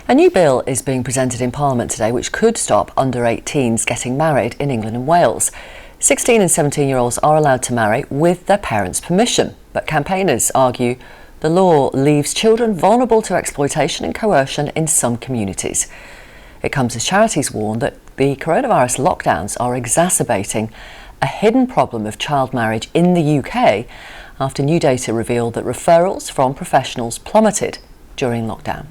A new bill is being presented in Parliament today which could stop under-18s getting married in England and Wales. 16 and 17-year-olds are allowed to marry with their parents' permission, but campaigners argue the law leaves children vulnerable to exploitation and coercion in some communities. It comes as charities warn that the coronavirus lockdowns are exacerbating a hidden problem of child marriage in the UK after new data revealed that referrals from professionals plummeted during lockdown.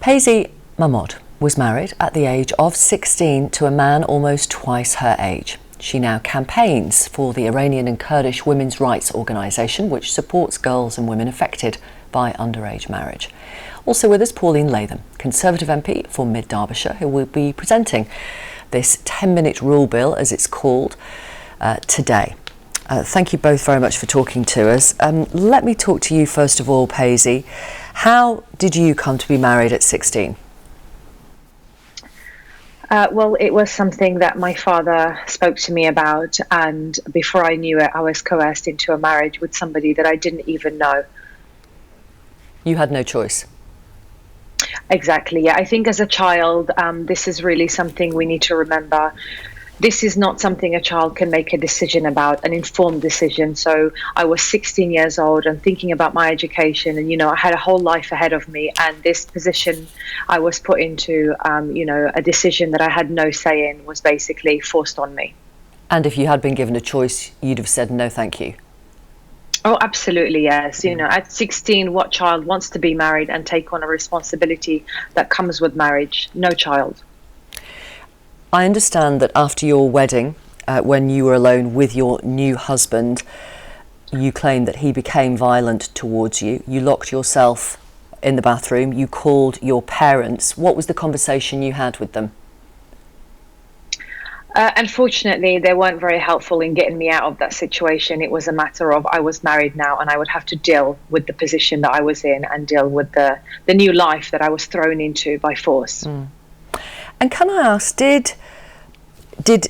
Paisley Mahmood was married at the age of 16 to a man almost twice her age. She now campaigns for the Iranian and Kurdish women's rights organisation, which supports girls and women affected by underage marriage. Also with us, Pauline Latham, Conservative MP for Mid Derbyshire, who will be presenting this 10-minute rule bill, as it's called, today. Thank you both very much for talking to us. Let me talk to you first of all, Paisley. How did you come to be married at 16? Well, it was something that my father spoke to me about, and before I knew it, I was coerced into a marriage with somebody that I didn't even know. You had no choice. Exactly, yeah. I think as a child, this is really something we need to remember. This is not something a child can make a decision about, an informed decision. So I was 16 years old and thinking about my education, and, I had a whole life ahead of me. And this position I was put into, a decision that I had no say in was basically forced on me. And if you had been given a choice, you'd have said no, thank you. Oh, absolutely, yes. At 16, what child wants to be married and take on a responsibility that comes with marriage? No child. I understand that after your wedding, when you were alone with your new husband, you claimed that he became violent towards you. You locked yourself in the bathroom. You called your parents. What was the conversation you had with them? Unfortunately, they weren't very helpful in getting me out of that situation. It was a matter of I was married now and I would have to deal with the position that I was in and deal with the new life that I was thrown into by force. Mm. And can I ask, did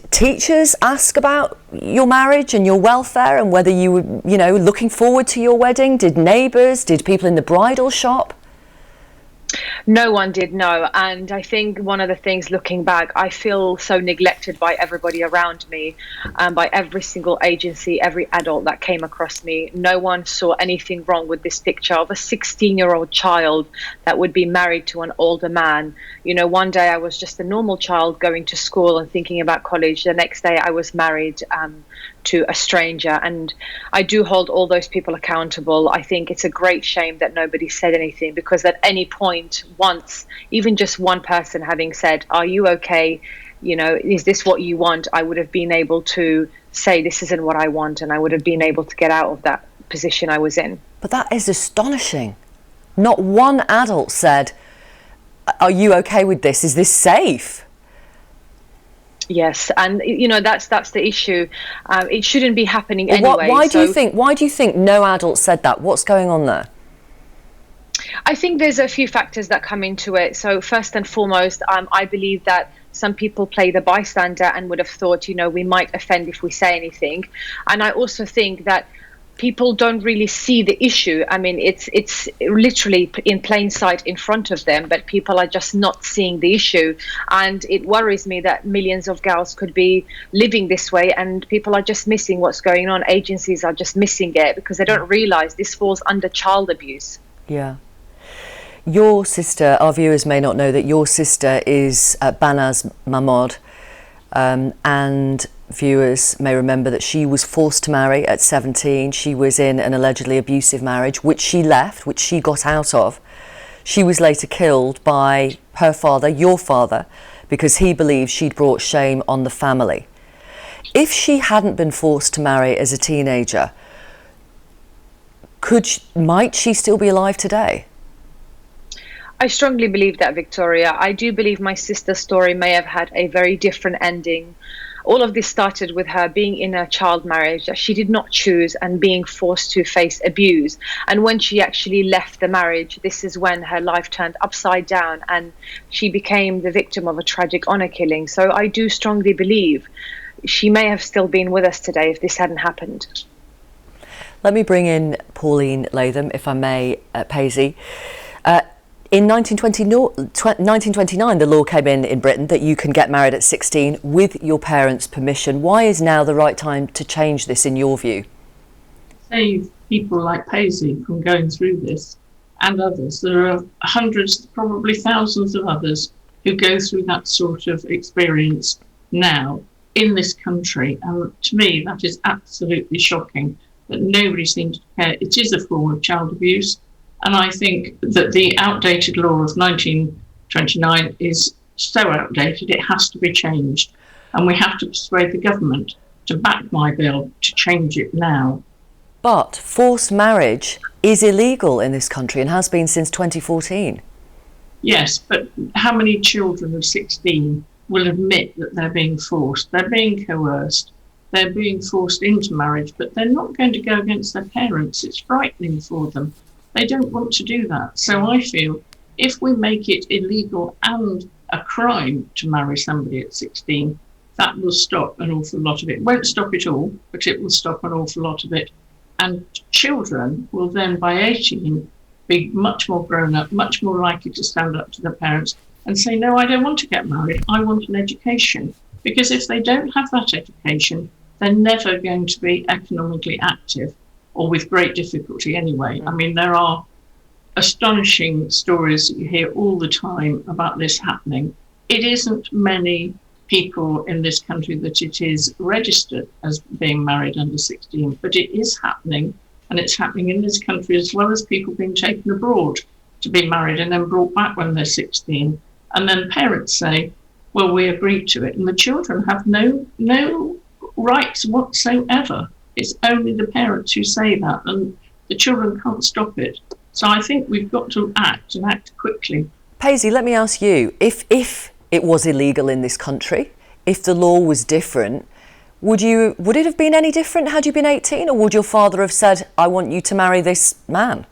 teachers ask about your marriage and your welfare and whether you were, looking forward to your wedding? Did neighbours, did people in the bridal shop? No one did, no. And I think one of the things, looking back, I feel so neglected by everybody around me, by every single agency, every adult that came across me. No one saw anything wrong with this picture of a 16-year-old child that would be married to an older man. One day I was just a normal child going to school and thinking about college. The next day I was married to a stranger, and I do hold all those people accountable. I think it's a great shame that nobody said anything, because at any point, once, even just one person having said, "Are you okay? Is this what you want?" I would have been able to say, "This isn't what I want," and I would have been able to get out of that position I was in. But that is astonishing. Not one adult said, "Are you okay with this? Is this safe?" Yes, and that's the issue. It shouldn't be happening anyway. Why do you think no adult said that? What's going on there? I think there's a few factors that come into it. So first and foremost, I believe that some people play the bystander and would have thought, we might offend if we say anything. And I also think that people don't really see the issue. I mean, it's literally in plain sight in front of them, but people are just not seeing the issue. And it worries me that millions of girls could be living this way, and people are just missing what's going on. Agencies are just missing it because they don't realise this falls under child abuse. Yeah. Your sister, our viewers may not know that your sister is Banaz Mahmood, and viewers may remember that she was forced to marry at 17. She was in an allegedly abusive marriage, which she left, which she got out of. She was later killed by her father, your father, because he believed she'd brought shame on the family. If she hadn't been forced to marry as a teenager, might she still be alive today? I strongly believe that, Victoria. I do believe my sister's story may have had a very different ending. All of this started with her being in a child marriage that she did not choose and being forced to face abuse. And when she actually left the marriage, this is when her life turned upside down and she became the victim of a tragic honor killing. So I do strongly believe she may have still been with us today if this hadn't happened. Let me bring in Pauline Latham, if I may, Paisley. In 1929, the law came in Britain that you can get married at 16 with your parents' permission. Why is now the right time to change this, in your view? Save people like Paisley from going through this, and others. There are hundreds, probably thousands of others who go through that sort of experience now in this country. And to me, that is absolutely shocking that nobody seems to care. It is a form of child abuse. And I think that the outdated law of 1929 is so outdated, it has to be changed. And we have to persuade the government to back my bill to change it now. But forced marriage is illegal in this country and has been since 2014. Yes, but how many children of 16 will admit that they're being forced? They're being coerced. They're being forced into marriage, but they're not going to go against their parents. It's frightening for them. They don't want to do that. So I feel if we make it illegal and a crime to marry somebody at 16, that will stop an awful lot of it. It won't stop it all, but it will stop an awful lot of it. And children will then, by 18, be much more grown up, much more likely to stand up to their parents and say, no, I don't want to get married. I want an education. Because if they don't have that education, they're never going to be economically active, or with great difficulty anyway. I mean, there are astonishing stories that you hear all the time about this happening. It isn't many people in this country that it is registered as being married under 16, but it is happening, and it's happening in this country as well as people being taken abroad to be married and then brought back when they're 16. And then parents say, well, we agreed to it, and the children have no rights whatsoever. It's only the parents who say that, and the children can't stop it. So I think we've got to act, and act quickly. Paisley, let me ask you, if it was illegal in this country, if the law was different, would it have been any different had you been 18, or would your father have said, I want you to marry this man?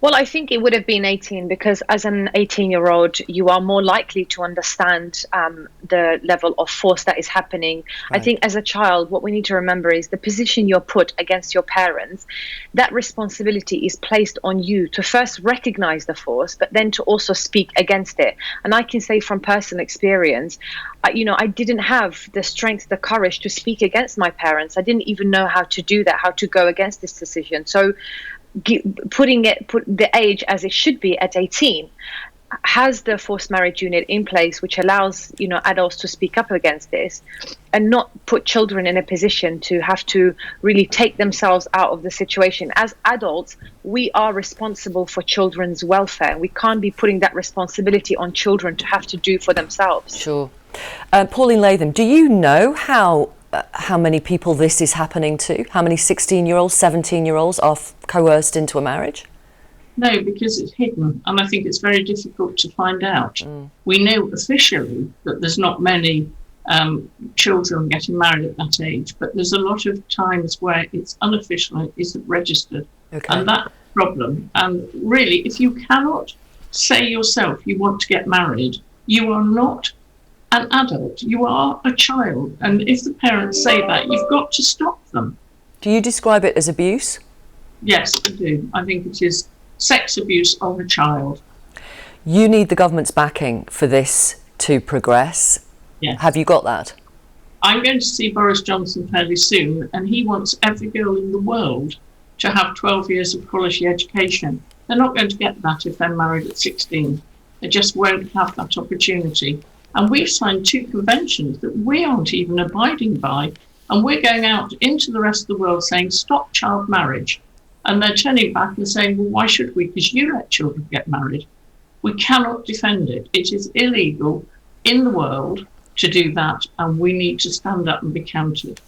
Well, I think it would have been 18 because as an 18-year-old, you are more likely to understand the level of force that is happening. Right. I think as a child, what we need to remember is the position you're put against your parents, that responsibility is placed on you to first recognize the force, but then to also speak against it. And I can say from personal experience, I didn't have the strength, the courage to speak against my parents. I didn't even know how to do that, how to go against this decision. So put the age as it should be at 18 has the forced marriage unit in place, which allows adults to speak up against this and not put children in a position to have to really take themselves out of the situation. As adults, we are responsible for children's welfare. We can't be putting that responsibility on children to have to do for themselves. Sure. Pauline Latham, do you know how many people this is happening to? How many 16-year-olds, 17-year-olds are coerced into a marriage? No, because it's hidden, and I think it's very difficult to find out. We know officially that there's not many children getting married at that age, but there's a lot of times where it's unofficial and it isn't registered. Okay. And that's a problem. And really, if you cannot say yourself you want to get married, you are not an adult, you are a child. And if the parents say that, you've got to stop them. Do you describe it as abuse? Yes, I do. I think it is sex abuse of a child. You need the government's backing for this to progress. Yes. Have you got that? I'm going to see Boris Johnson fairly soon, and he wants every girl in the world to have 12 years of quality education. They're not going to get that if they're married at 16. They just won't have that opportunity. And we've signed 2 conventions that we aren't even abiding by. And we're going out into the rest of the world saying, stop child marriage. And they're turning back and saying, well, why should we? Because you let children get married. We cannot defend it. It is illegal in the world to do that. And we need to stand up and be counted.